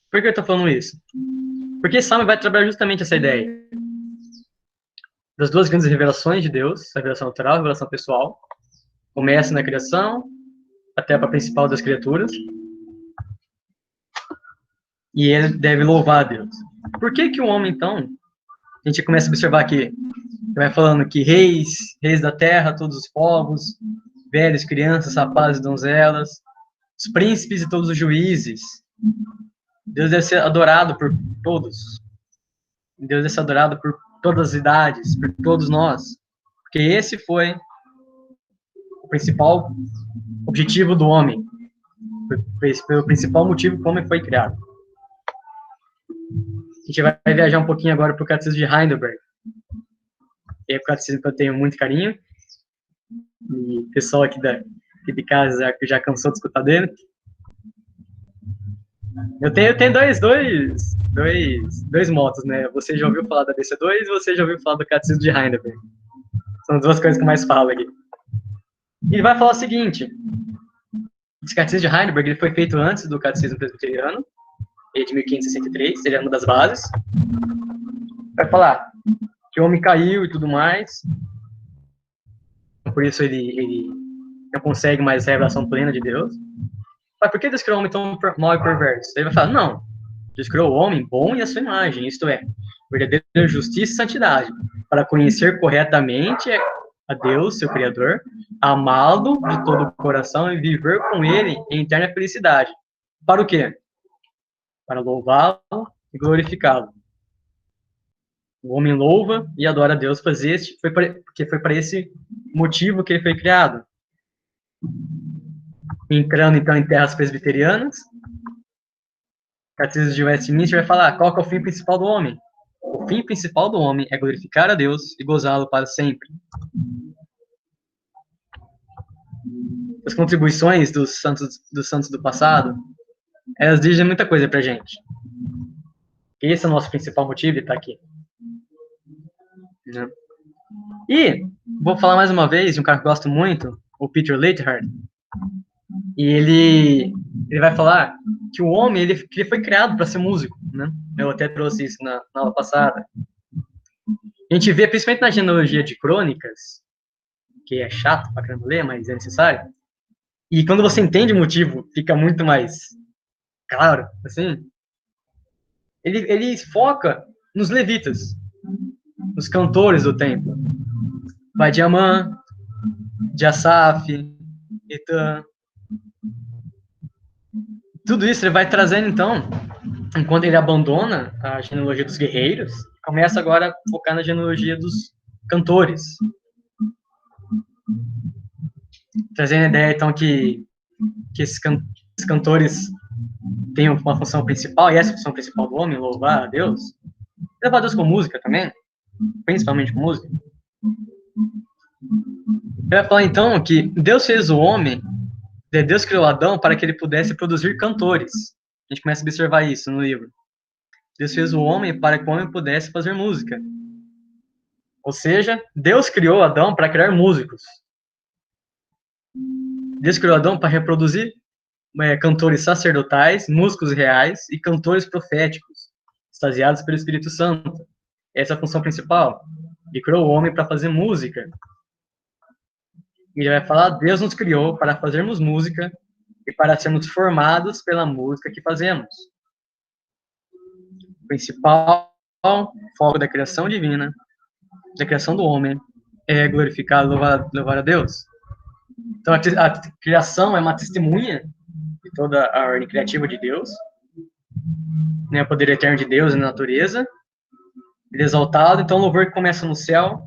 Por que eu estou falando isso? Porque esse salmo vai trabalhar justamente essa ideia das duas grandes revelações de Deus, a revelação natural e a revelação pessoal. Começa na criação, até para a principal das criaturas. E ele deve louvar a Deus. Por que o homem, então, a gente começa a observar aqui, vai falando que reis da terra, todos os povos, velhos, crianças, rapazes, donzelas, os príncipes e todos os juízes. Deus deve ser adorado por todos. Deus deve ser adorado por todas as idades, por todos nós. Porque esse foi o principal objetivo do homem. Foi o principal motivo que o homem foi criado. A gente vai viajar um pouquinho agora para o Catecismo de Heidelberg. É o catecismo que eu tenho muito carinho. E o pessoal aqui de casa já cansou de escutar dele. Eu tenho dois motos, né? Você já ouviu falar da DC2 e você já ouviu falar do Catecismo de Heidelberg. São as duas coisas que eu mais falo aqui. Ele vai falar o seguinte: esse Catecismo de Heidelberg ele foi feito antes do Catecismo Presbiteriano, de 1563, ele é uma das bases. Vai falar que o homem caiu e tudo mais, por isso ele não consegue mais a revelação plena de Deus. Mas por que Deus criou o homem tão mau e perverso? Ele vai falar, não, Deus criou o homem bom e a sua imagem, isto é, verdadeira justiça e santidade, para conhecer corretamente a Deus, seu Criador, amá-lo de todo o coração e viver com ele em eterna felicidade. Para o quê? Para louvá-lo e glorificá-lo. O homem louva e adora a Deus, porque foi para esse motivo que ele foi criado. Entrando, então, em terras presbiterianas, o Catecismo de Westminster vai falar qual que é o fim principal do homem. O fim principal do homem é glorificar a Deus e gozá-lo para sempre. As contribuições dos santos do passado, elas dizem muita coisa pra gente. Esse é o nosso principal motivo de estar aqui. E vou falar mais uma vez de um cara que eu gosto muito, o Peter Leithart. E ele vai falar que o homem ele foi criado para ser músico, né? Eu até trouxe isso na aula passada. A gente vê, principalmente na genealogia de Crônicas, que é chato pra caramba ler, mas é necessário. E quando você entende o motivo, fica muito mais claro, assim. Ele foca nos levitas, nos cantores do templo. Vai de Amã, de Asaf, Etan. Tudo isso ele vai trazendo, então, enquanto ele abandona a genealogia dos guerreiros, começa agora a focar na genealogia dos cantores. trazendo a ideia, então, que esses cantores têm uma função principal, e essa é a função principal do homem, louvar a Deus. Louvar a Deus com música também, principalmente com música. Eu vai falar, então, que Deus fez o homem, Deus criou Adão para que ele pudesse produzir cantores. A gente começa a observar isso no livro. Deus fez o homem para que o homem pudesse fazer música. Ou seja, Deus criou Adão para criar músicos. Deus criou Adão para reproduzir cantores sacerdotais, músicos reais e cantores proféticos, extasiados pelo Espírito Santo. Essa é a função principal. Ele criou o homem para fazer música. E ele vai falar, Deus nos criou para fazermos música e para sermos formados pela música que fazemos. O principal foco da criação divina, da criação do homem, é glorificar e louvar a Deus. Então, a criação é uma testemunha de toda a ordem criativa de Deus, né, o poder eterno de Deus e na natureza. Ele é exaltado, então o louvor que começa no céu,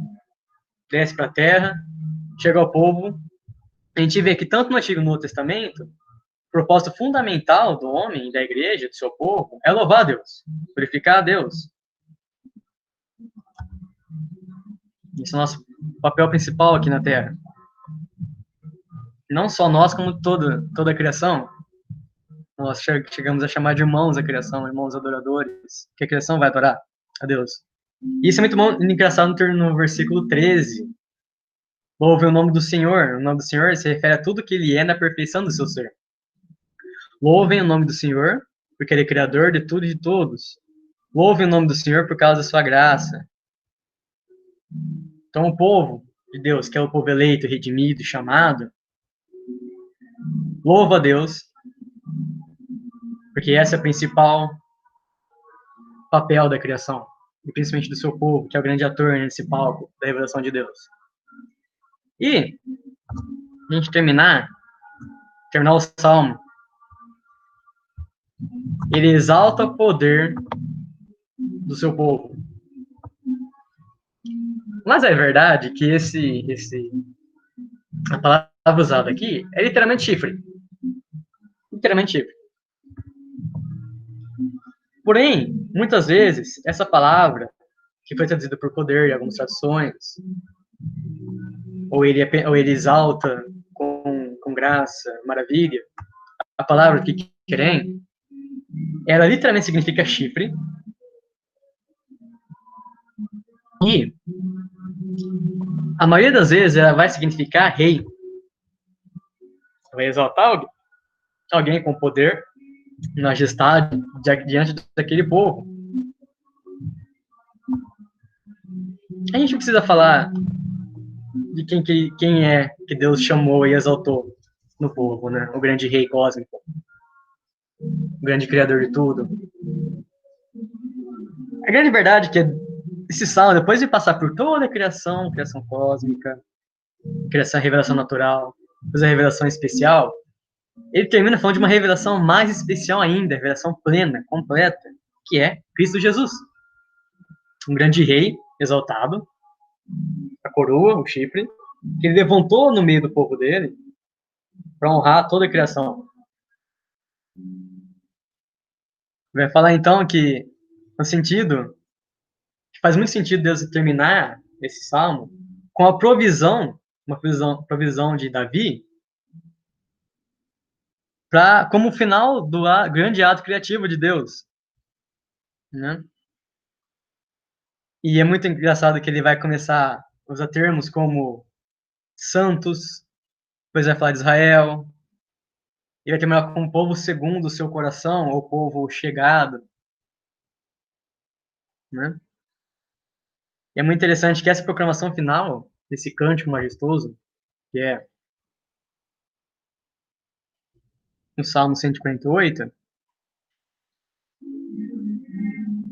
desce para a terra, chega ao povo. A gente vê que tanto no Antigo como no Novo Testamento, o propósito fundamental do homem, da igreja, do seu povo, é louvar a Deus, glorificar a Deus. Esse é o nosso papel principal aqui na Terra. Não só nós, como toda a criação. Nós chegamos a chamar de irmãos a criação, irmãos adoradores, que a criação vai adorar a Deus. E isso é muito bom, engraçado no versículo 13. Louve o nome do Senhor. O nome do Senhor se refere a tudo que Ele é na perfeição do seu ser. Louvem o nome do Senhor, porque Ele é Criador de tudo e de todos. Louvem o nome do Senhor por causa da sua graça. Então, o povo de Deus, que é o povo eleito, redimido, chamado, louva a Deus, porque esse é o principal papel da criação, e principalmente do seu povo, que é o grande ator nesse palco da revelação de Deus. E, a gente terminar o Salmo, ele exalta o poder do seu povo. Mas é verdade que a palavra usada aqui é literalmente chifre. Literalmente chifre. Porém, muitas vezes, essa palavra, que foi traduzida por poder em algumas traduções, ou ele exalta com graça, maravilha, a palavra que querem, ela literalmente significa chifre. E a maioria das vezes ela vai significar rei. Vai exaltar alguém com poder, majestade, diante daquele povo. A gente não precisa falar de quem é que Deus chamou e exaltou no povo, né? O grande rei cósmico, o grande criador de tudo. A grande verdade é que esse salmo, depois de passar por toda a criação cósmica, revelação natural, depois a revelação especial, ele termina falando de uma revelação mais especial ainda, revelação plena, completa, que é Cristo Jesus. Um grande rei exaltado, a coroa, o chifre, que ele levantou no meio do povo dele para honrar toda a criação. Vai falar então que, no sentido, que faz muito sentido Deus terminar esse salmo com a provisão de Davi, como final do grande ato criativo de Deus, né? E é muito engraçado que ele vai começar a usar termos como santos, depois vai falar de Israel, e vai terminar com o povo segundo o seu coração, ou povo chegado, né? E é muito interessante que essa proclamação final, desse cântico majestoso, que é no Salmo 148,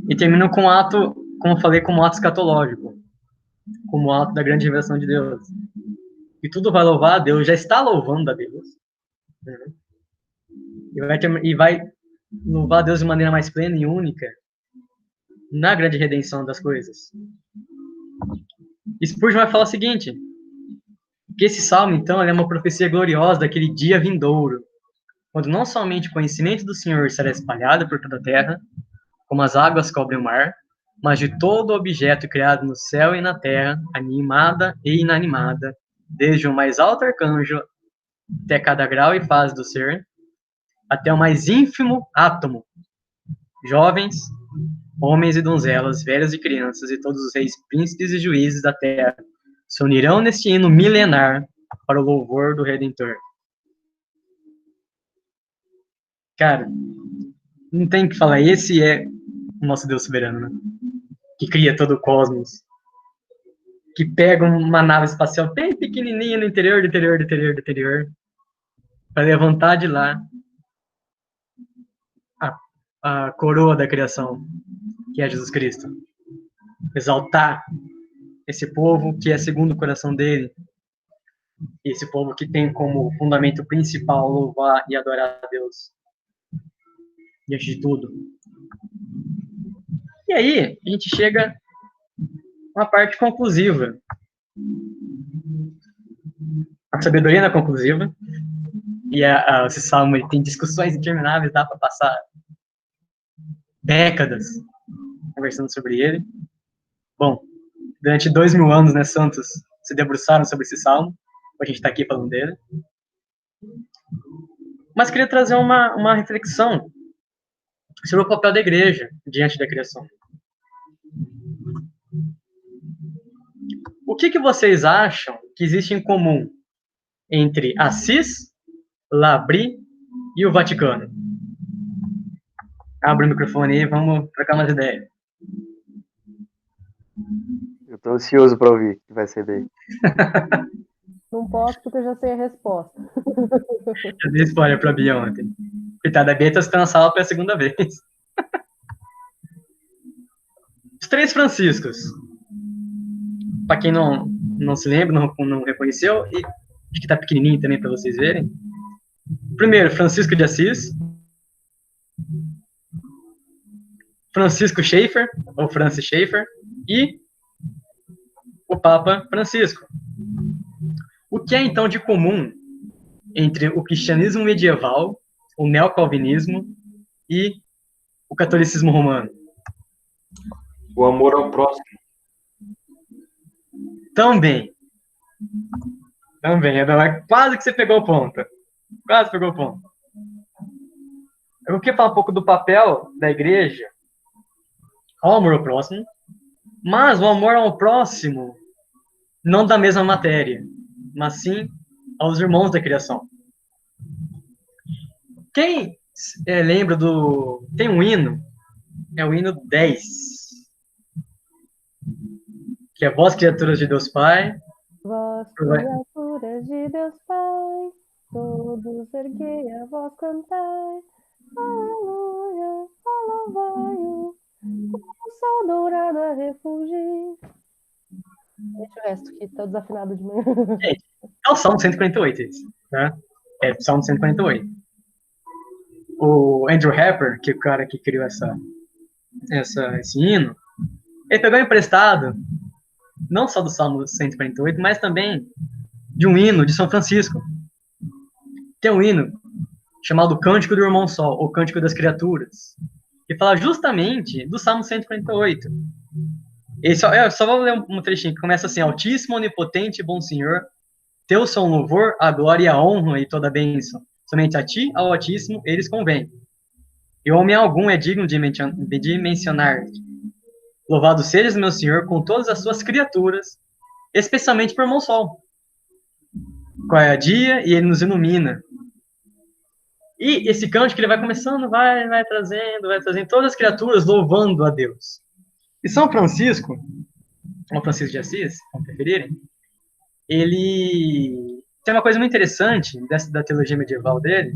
e termina com um ato, como eu falei, como um ato escatológico, como um ato da grande revelação de Deus. E tudo vai louvar a Deus, já está louvando a Deus, né? E vai louvar a Deus de maneira mais plena e única na grande redenção das coisas. E Spurgeon vai falar o seguinte: Que esse salmo, então, é uma profecia gloriosa daquele dia vindouro, quando não somente o conhecimento do Senhor será espalhado por toda a terra, como as águas cobrem o mar, mas de todo objeto criado no céu e na terra, animada e inanimada, desde o mais alto arcanjo até cada grau e fase do ser, até o mais ínfimo átomo, jovens, homens e donzelas, velhos e crianças, e todos os reis, príncipes e juízes da terra, se unirão neste hino milenar para o louvor do Redentor. Cara, não tem o que falar, esse é o nosso Deus soberano, né? Que cria todo o cosmos, que pega uma nave espacial bem pequenininha no interior do interior do interior do interior, para levantar de lá a coroa da criação, que é Jesus Cristo. Exaltar esse povo que é segundo o coração dele, esse povo que tem como fundamento principal louvar e adorar a Deus diante de tudo. E aí, a gente chega uma parte conclusiva. A sabedoria não é conclusiva, e esse salmo ele tem discussões intermináveis, dá para passar décadas conversando sobre ele. Bom, durante 2000 anos, né, santos se debruçaram sobre esse salmo, a gente está aqui falando dele. Mas queria trazer uma reflexão sobre o papel da igreja diante da criação. O que vocês acham que existe em comum entre Assis, L'Abri e o Vaticano? Abre o microfone aí, vamos trocar umas ideias. Eu tô ansioso para ouvir o que vai ser daí. Não posso porque eu já sei a resposta. Eu dei spoiler pra Bia ontem. Coitada, a Bia tá ficando na sala pela segunda vez. Os três Franciscos. Pra quem não se lembra, não reconheceu, e acho que tá pequenininho também pra vocês verem. Primeiro, Francisco de Assis. Francisco Schaeffer, ou Francis Schaeffer, e o Papa Francisco. O que é, então, de comum entre o cristianismo medieval, o neocalvinismo e o catolicismo romano? O amor ao próximo. Também, quase que você pegou o ponto. Quase pegou o ponto. Eu queria falar um pouco do papel da igreja ao amor ao próximo, mas o amor ao próximo não da mesma matéria, mas sim aos irmãos da criação. Quem lembra do... Tem um hino, é o hino 10, que é Vós, criaturas de Deus Pai. Vós, criaturas de Deus Pai, todos erguei a voz cantai. Aleluia, alabai-o, o sol dourado a refulgir. Deixa o resto que tá desafinado de manhã. É o Salmo 148, tá? É o Salmo 148. O Andrew Harper, que é o cara que criou esse hino, ele pegou emprestado, não só do Salmo 148, mas também de um hino de São Francisco. Tem um hino chamado Cântico do Irmão Sol, ou Cântico das Criaturas, que fala justamente do Salmo 148. Eu só vou ler um trechinho que começa assim: Altíssimo, onipotente e bom Senhor, teu são louvor, a glória e a honra e toda a bênção. Somente a ti, ao Altíssimo, eles convêm. E homem algum é digno de mencionar-te. Louvado sejas, meu Senhor, com todas as suas criaturas, especialmente por irmão Sol. Qual é o dia e ele nos ilumina. E esse cântico ele vai começando, vai trazendo todas as criaturas louvando a Deus. E São Francisco, ou Francisco de Assis, como preferirem, ele tem uma coisa muito interessante da teologia medieval dele,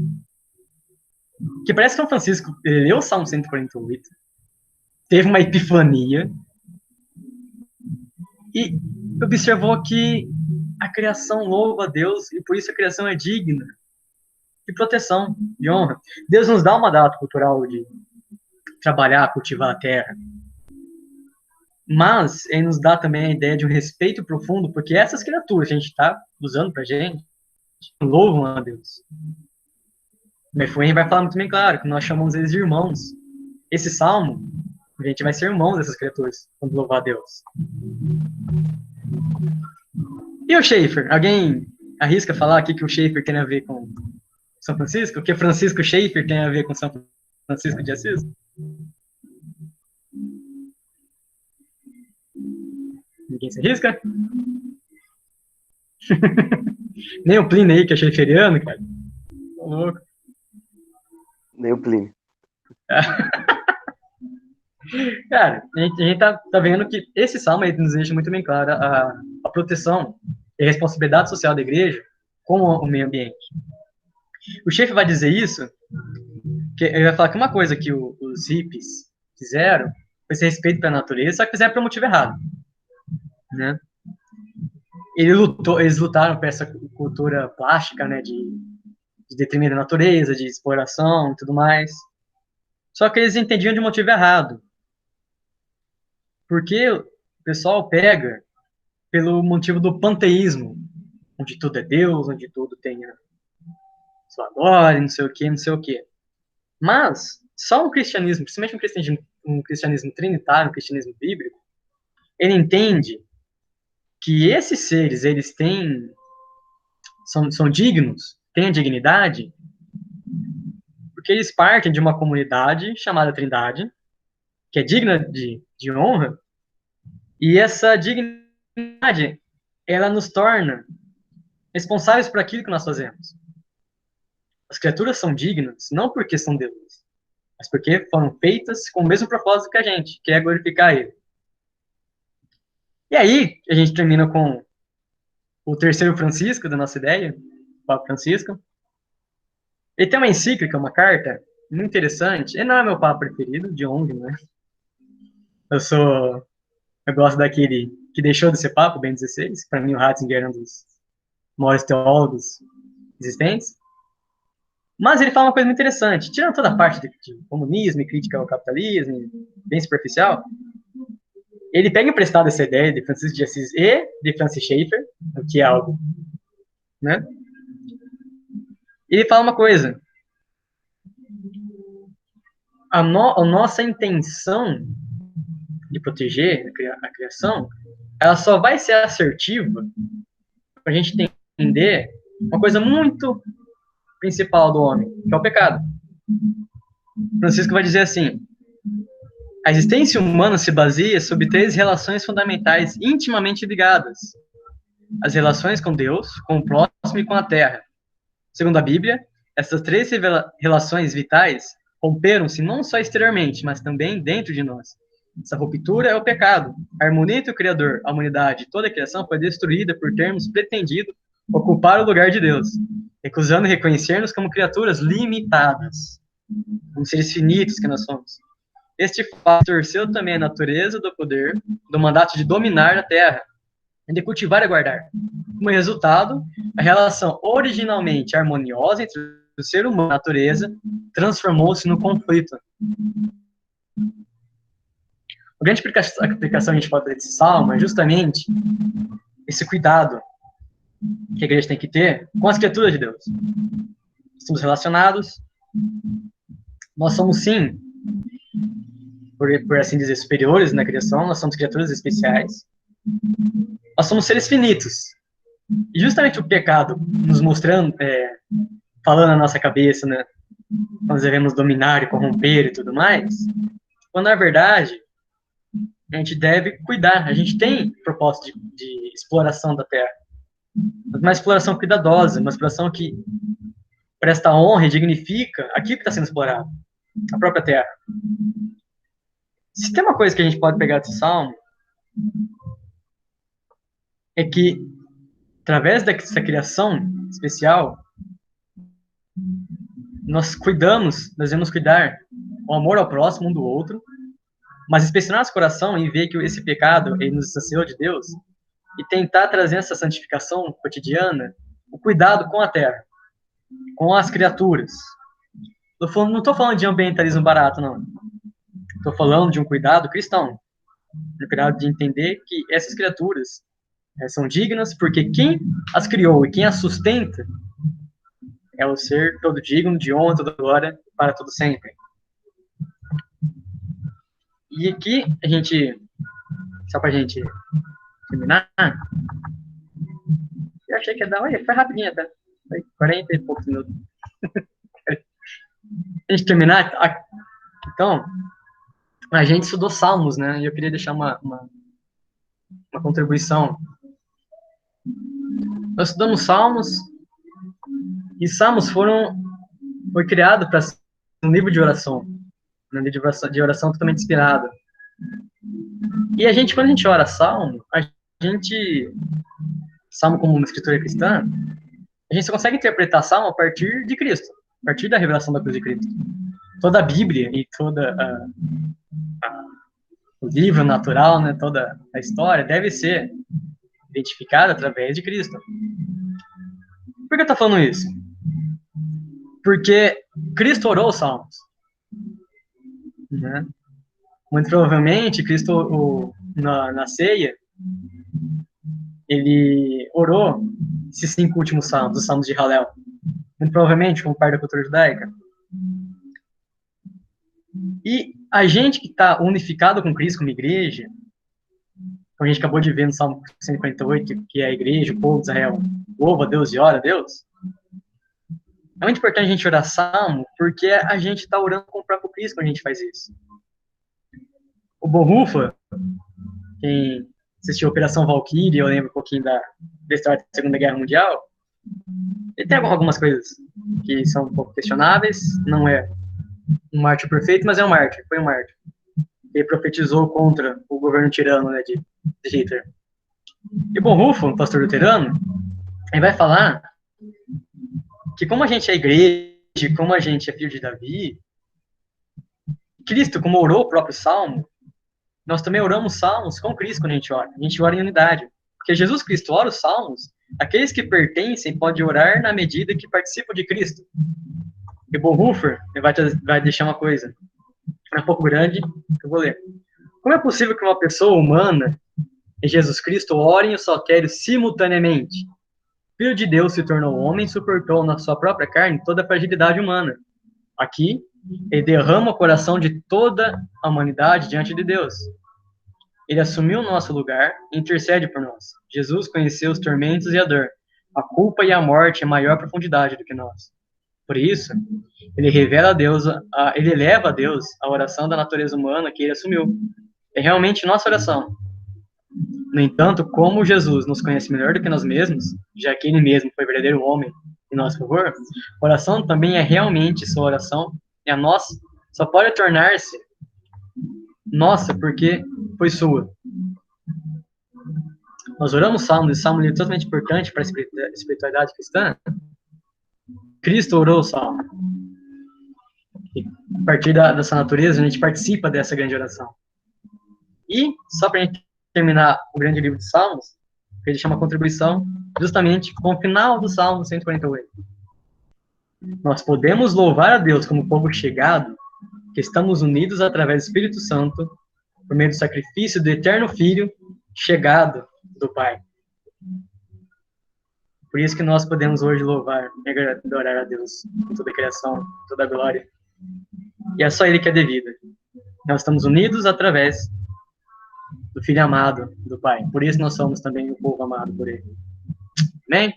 que parece que São Francisco ele leu o Salmo 148, teve uma epifania e observou que a criação louva a Deus e por isso a criação é digna de proteção, de honra. Deus nos dá uma data cultural de trabalhar, cultivar a terra. Mas ele nos dá também a ideia de um respeito profundo, porque essas criaturas que a gente está usando para a gente louvam a Deus. Mefuém vai falar muito bem claro que nós chamamos eles de irmãos. Esse salmo, a gente vai ser irmãos dessas criaturas quando louvar a Deus. E o Schaeffer? Alguém arrisca falar aqui que o Schaeffer tem a ver com São Francisco? O que Francisco Schaeffer tem a ver com São Francisco de Assis? Ninguém se arrisca? Nem o Plínio aí, que é schaefferiano, cara. Tô louco. Nem o Plínio. Cara, a gente tá vendo que esse salmo aí nos deixa muito bem claro a proteção e a responsabilidade social da igreja com o meio ambiente. O Schaeffer vai dizer isso, que ele vai falar que uma coisa que os hippies fizeram foi esse respeito pela natureza, só que fizeram por um motivo errado, né? Eles lutaram por essa cultura plástica, né, de detrimento da natureza, de exploração e tudo mais. Só que eles entendiam de motivo errado. Porque o pessoal pega pelo motivo do panteísmo, onde tudo é Deus, onde tudo tem a sua glória, não sei o quê, não sei o quê. Mas só um cristianismo, principalmente um cristianismo trinitário, um cristianismo bíblico, ele entende que esses seres, eles são dignos, têm a dignidade, porque eles partem de uma comunidade chamada Trindade, que é digna de honra, e essa dignidade, ela nos torna responsáveis por aquilo que nós fazemos. As criaturas são dignas, não porque são deuses, mas porque foram feitas com o mesmo propósito que a gente, que é glorificar ele. E aí, a gente termina com o terceiro Francisco da nossa ideia, o Papa Francisco. Ele tem uma encíclica, uma carta, muito interessante. Ele não é meu Papa preferido, de onde, né? Eu gosto daquele que deixou de ser Papa, o Bento XVI. Para mim, o Ratzinger é um dos maiores teólogos existentes. Mas ele fala uma coisa muito interessante. Tirando toda a parte de comunismo e crítica ao capitalismo, bem superficial, ele pega emprestado essa ideia de Francisco de Assis e de Francis Schaeffer, o que é algo, né? E ele fala uma coisa. A nossa intenção de proteger a criação, ela só vai ser assertiva para a gente entender uma coisa muito principal do homem, que é o pecado. Francisco vai dizer assim: a existência humana se baseia sobre 3 relações fundamentais intimamente ligadas: as relações com Deus, com o próximo e com a terra. Segundo a Bíblia, essas 3 relações vitais romperam-se não só exteriormente, mas também dentro de nós. Essa ruptura é o pecado. A harmonia entre o Criador, a humanidade e toda a criação foi destruída por termos pretendido ocupar o lugar de Deus, recusando reconhecer-nos como criaturas limitadas, como seres finitos que nós somos. Este fato torceu também a natureza do poder, do mandato de dominar a terra, e de cultivar e guardar. Como resultado, a relação originalmente harmoniosa entre o ser humano e a natureza transformou-se no conflito. A grande aplicação que a gente pode ter desse salmo é justamente esse cuidado que a igreja tem que ter com as criaturas de Deus. Estamos relacionados, nós somos sim, por assim dizer, superiores na criação, nós somos criaturas especiais, nós somos seres finitos. E justamente o pecado nos mostrando, falando na nossa cabeça, né, nós devemos dominar e corromper e tudo mais, quando na verdade a gente deve cuidar. A gente tem propósito de exploração da terra, mas uma exploração cuidadosa, uma exploração que presta honra e dignifica aquilo que está sendo explorado, a própria terra. Se tem uma coisa que a gente pode pegar desse salmo, é que, através dessa criação especial, nós devemos cuidar com amor ao próximo, um do outro, mas inspecionar nosso coração e ver que esse pecado ele nos distanciou de Deus e tentar trazer essa santificação cotidiana, o cuidado com a terra, com as criaturas. Não estou falando de ambientalismo barato, não. Estou falando de um cuidado cristão. no cuidado de entender que essas criaturas são dignas, porque quem as criou e quem as sustenta é o ser todo digno, de honra, toda glória, para todo sempre. E aqui, só pra gente terminar, eu achei que ia dar, olha, foi rapidinho, tá? Foi 40 e poucos minutos. A gente terminar, então, a gente estudou Salmos, né? E eu queria deixar uma contribuição. Nós estudamos Salmos, e Salmos foi criado para ser um livro de oração, um livro de oração totalmente inspirado. E quando a gente ora Salmo, Salmo como uma escritura cristã, a gente só consegue interpretar Salmo a partir de Cristo, a partir da revelação da cruz de Cristo. Toda a Bíblia e toda o livro natural, né, toda a história deve ser identificada através de Cristo. Por que eu estou falando isso? Porque Cristo orou os Salmos. Né? Muito provavelmente, Cristo, na ceia, ele orou esses 5 últimos salmos, os salmos de Halel. Muito provavelmente, como parte da cultura judaica. E a gente que está unificado com Cristo como igreja, como a gente acabou de ver no Salmo 148, que é a igreja, o povo de Israel, louva a Deus e ora a Deus. É muito importante a gente orar Salmo, porque a gente está orando com o próprio Cristo quando a gente faz isso. O Bonhoeffer, quem assistiu a Operação Valkyrie, eu lembro um pouquinho da história da Segunda Guerra Mundial, ele tem algumas coisas que são um pouco questionáveis, não é um mártir perfeito, mas é um mártir, foi um mártir. Ele profetizou contra o governo tirano, né, de Hitler. E Bonhoeffer, um pastor luterano, ele vai falar que como a gente é igreja, como a gente é filho de Davi, Cristo, como orou o próprio Salmo, nós também oramos salmos com Cristo quando a gente ora. A gente ora em unidade. Porque Jesus Cristo ora os salmos, aqueles que pertencem podem orar na medida que participam de Cristo. E Bonhoeffer vai deixar uma coisa, é um pouco grande, que eu vou ler. Como é possível que uma pessoa humana e Jesus Cristo orem os saltérios simultaneamente? Filho de Deus se tornou homem e suportou na sua própria carne toda a fragilidade humana. Aqui, ele derrama o coração de toda a humanidade diante de Deus. Ele assumiu o nosso lugar e intercede por nós. Jesus conheceu os tormentos e a dor, a culpa e a morte em maior profundidade do que nós. Por isso, ele revela a Deus, ele eleva a Deus a oração da natureza humana que ele assumiu. É realmente nossa oração. No entanto, como Jesus nos conhece melhor do que nós mesmos, já que ele mesmo foi verdadeiro homem em nosso favor, a oração também é realmente sua oração, e a nossa só pode tornar-se nossa porque foi sua. Nós oramos salmos, e salmo é totalmente importante para a espiritualidade cristã. Cristo orou o salmo. E a partir dessa natureza, a gente participa dessa grande oração. E, só para a gente terminar o grande livro de Salmos, eu queria deixar uma contribuição justamente com o final do Salmo 148. Nós podemos louvar a Deus como povo chegado, que estamos unidos através do Espírito Santo, por meio do sacrifício do eterno Filho, chegado do Pai. Por isso que nós podemos hoje louvar e adorar a Deus com toda a criação, toda a glória. E é só Ele que é devido. Nós estamos unidos através do Filho amado do Pai. Por isso nós somos também o povo amado por Ele. Amém?